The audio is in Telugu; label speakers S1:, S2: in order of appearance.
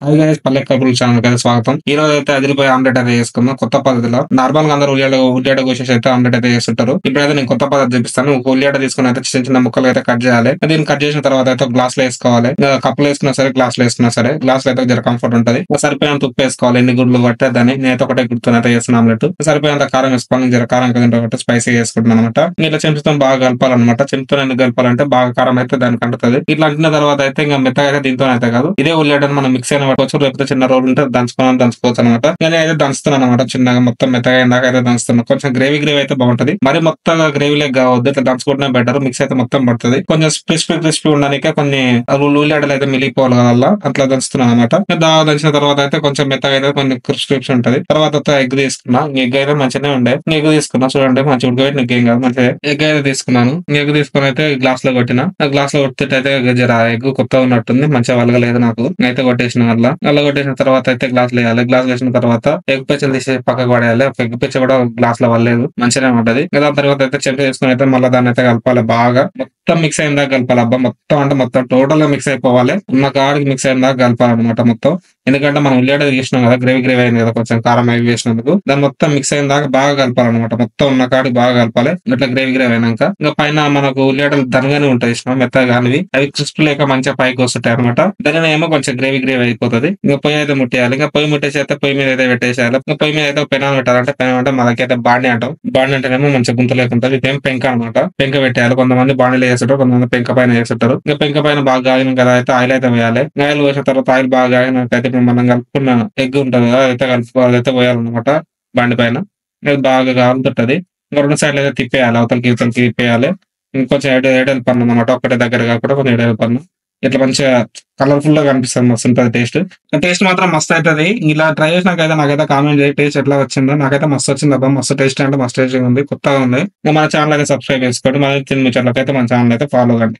S1: హాయ్ గైస్, పల్లె కబుర్ల ఛానల్ కి స్వాగతం. ఈ రోజు అయితే అదిరిపోయి ఆమ్లెట్ అయితే చేసుకుందాం కొత్త పద్ధతిలో. నార్మల్ గా అందరూ ఉల్లిగడ్డ కోసేసి అయితే ఆమ్లెట్ అయితే చేస్తుంటారు. ఇప్పుడైతే నేను కొత్త పద్ధతి చూపిస్తాను. ఒక ఉల్లిగడ్డ తీసుకుని అయితే చిన్న చిన్న ముక్కలు అయితే కట్ చేయాలి. దీన్ని కట్ చేసిన తర్వాత అయితే గ్లాస్ లో వేసుకోవాలి. కప్పులు వేసుకున్నా సరే, గ్లాస్ లో వేసుకున్నా సరే, గ్లాస్ లో అయితే జర కంఫర్ట్ ఉంటుంది. సరిపోయినంత ఉప్పు వేసుకోవాలి. ఎన్ని గుడ్లు పట్టే దాన్ని నేనైతే ఒకటే గుర్తుని అయితే చేస్తున్నా ఆమ్లెట్. సరిపోయినంత కారం వేసుకోవాలి. జర కారం కదా స్పైసీ వేసుకుంటున్నాను అనమాట. ఇట్లా చెంచుతో బాగా కలపాలన్నమాట. చెంచుతో ఎందుకు కలపాలంటే బాగా కారం అయితే దానికి అంటుతుంది. ఇట్లా అంటిన తర్వాత అయితే ఇంకా మెత్తగా అయితే దీంతో అయితే కాదు, ఇదే ఉల్లిగడ్డను మనం మిక్స్ అయిన పట్టుకోవచ్చు. లేకపోతే చిన్న రోల్ ఉంటే దంచుకోవచ్చు అనమాట. నేను అయితే దంచుతున్నాను అనమాట. చిన్నగా మొత్తం మెత్తగా ఇందాక అయితే దంచుతున్నాను. కొంచెం గ్రేవీ అయితే బాగుంటది. మరి మొత్తంగా గ్రేవీ లెక్క కావద్దు. ఇట్లా దంచుకుంటేనే బెటర్. మిక్స్ అయితే మొత్తం పడుతుంది. కొంచెం క్రిస్పీ ఉండడానికి కొన్ని ఉల్లిగడ్డలు అయితే మిలిగిపోవాలి కదా, అట్లా దంచుతున్నాను అనమాట. దంచిన తర్వాత అయితే కొంచెం మెత్తగా అయితే కొన్ని క్రిస్పీ ఉంటది. తర్వాత ఎగ్ తీసుకున్నా. ఎగ్ అయితే మంచిగానే ఉండే. ఎగ్ తీసుకున్నా చూడండి, మంచిగా ఉడకబెట్టి నీకు ఏం కాదు. మంచిగా ఎగ్ అయితే తీసుకున్నాను. ఎగ్ తీసుకుని అయితే గ్లాస్ లో కొట్టిన. గ్లాస్ లో కొట్టితే అయితే జర ఎగ్ కొత్తగా ఉన్నట్టుంది, మంచిగా వలగలేదు నాకు. అయితే కొట్టేసిన అలా కొట్టేసిన తర్వాత అయితే గ్లాస్ లో వేయాలి. గ్లాస్ వేసిన తర్వాత ఎగ్ పెచ్చలు తీసి పక్కకు పడేయాలి. ఒక ఎగ్ పెచ్చ కూడా గ్లాస్ లో వల్లేదు, మంచిగా ఉంటది. దాని తర్వాత అయితే చెంచా తీసుకుని అయితే మళ్ళీ దాన్ని అయితే కలపాలి. బాగా మొత్తం మిక్స్ అయిందాక కలపాలి. అబ్బా మొత్తం అంటే మొత్తం టోటల్ గా మిక్స్ అయిపోవాలి. ఉన్న కాడికి మిక్స్ అయిందాక కలపాలన్నమాట మొత్తం. ఎందుకంటే మనం ఉల్లిగడ్డ చేసినాం కదా, గ్రేవీ అయింది కదా, కొంచెం కారం అవి వేసినందుకు దాన్ని మొత్తం మిక్స్ అయిన దాకా బాగా కలపాలన్నమాట. మొత్తం ఉన్న కాడికి బాగా కలపాలి. ఇట్లా గ్రేవీ అయినాక ఇంకా పైన మనకు ఉల్లిగడ్డలు దనగానే ఉంటాయి ఇష్టం, మెత్తగా కానివి అవి క్రిస్పీ లేక మంచిగా పైకి వస్తుంటాయి అనమాట. దాని ఏమో కొంచెం గ్రేవీ అయిపోతుంది. ఇంకా పొయ్యి అయితే ముట్టేయాలి. ఇంకా పొయ్యి ముట్టేసి అయితే పొయ్యి మీద అయితే పెట్టేసేయాలి. ఇంకా పొయ్యి మీద అయితే పెనాలు పెట్టాలంటే పెనం అంటే మనకైతే బాండి అంటాం. బాండి అంటేనేమో మంచిగా గుంత లేకుంటుంది. ఇదేం పెంక అనమాట. పెంక పెట్టేయాలి. కొంతమంది బాండీలో చేస్తుంటారు, కొంతమంది పెంక పైన చేస్తుంటారు. ఇంకా పెంక పైన బాగా కాగిన కదా అయితే ఆయిల్ అయితే వేయాలి. ఆయిల్ వేసిన తర్వాత ఆయిల్ బాగా కాగినట్టయితే ఇప్పుడు మనం కలుపుకున్న ఎగ్ ఉంటుంది కదా అయితే కలుపుకోవాలి, అయితే పోయాలన్నమాట బండి పైన. ఇది బాగా కాలుతుంటది. ఇంకా రెండు సైడ్లు అయితే తిప్పేయాలి, అవతలకి తిప్పేయాలి. ఇంకొంచెం ఎడలు పన్ను అనమాట, ఒకటే దగ్గర కాకుండా కొంచెం ఎడలు పన్ను. ఇట్లా మంచిగా కలర్ఫుల్ గా కనిపిస్తుంది, మస్తు ఉంటుంది టేస్ట్. టేస్ట్ మాత్రం మస్తు అవుతుంది. ఇలా ట్రై చేసినాకైతే నాకైతే కామెంట్ చేయి టేస్ట్ ఎట్లా వచ్చిందో. నాకైతే మస్తు వచ్చింది అబ్బా, మస్తు టేస్ట్ అంటే మస్తు టేస్ట్ ఉంది, కొత్తగా ఉంది. మన ఛానల్ అయితే సబ్స్క్రైబ్ చేసుకోండి. మన తిని ముచ్చట్లకైతే మన ఛానల్ అయితే ఫాలో కండి.